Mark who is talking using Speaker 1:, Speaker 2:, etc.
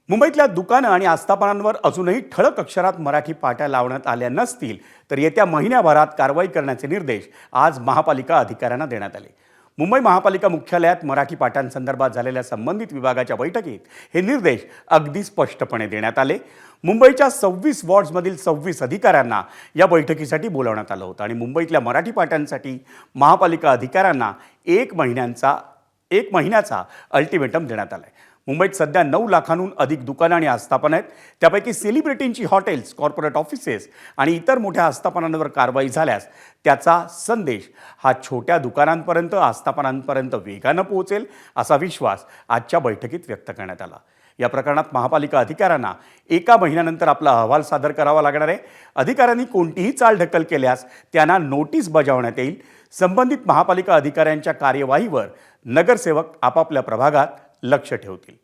Speaker 1: मुंबईतल्या दुकानं आणि आस्थापनांवर अजूनही ठळक अक्षरात मराठी पाट्या लावण्यात आल्या नसतील तर येत्या महिन्याभरात कारवाई करण्याचे निर्देश आज महापालिका अधिकाऱ्यांना देण्यात आले। मुंबई महापालिका मुख्यालयात मराठी पाट्यांसंदर्भात झालेल्या संबंधित विभागाच्या बैठकीत हे निर्देश अगदी स्पष्टपणे देण्यात आले। मुंबईच्या 26 वॉर्ड्समधील 26 अधिकाऱ्यांना या बैठकीसाठी बोलावण्यात आलं होतं आणि मुंबईतल्या मराठी पाट्यांसाठी महापालिका अधिकाऱ्यांना एक महिन्याचा अल्टिमेटम देण्यात आलाय। मुंबईत सध्या 9 लाखांहून अधिक दुकानं आणि आस्थापनं आहेत। त्यापैकी सेलिब्रिटींची हॉटेल्स, कॉर्पोरेट ऑफिसेस आणि इतर मोठ्या आस्थापनांवर कारवाई झाल्यास त्याचा संदेश हा छोट्या दुकानांपर्यंत, आस्थापनांपर्यंत वेगानं पोहोचेल असा विश्वास आजच्या बैठकीत व्यक्त करण्यात आला। या प्रकरणात महापालिका अधिकाऱ्यांना 1 महिन्यानंतर आपला अहवाल सादर करावा लागणार आहे। अधिकाऱ्यांनी कोणतीही चालढकल केल्यास त्यांना नोटीस बजावण्यात येईल। संबंधित महापालिका अधिकाऱ्यांच्या कार्यवाहीवर नगरसेवक आपापल्या प्रभागात लक्ष ठेवतील।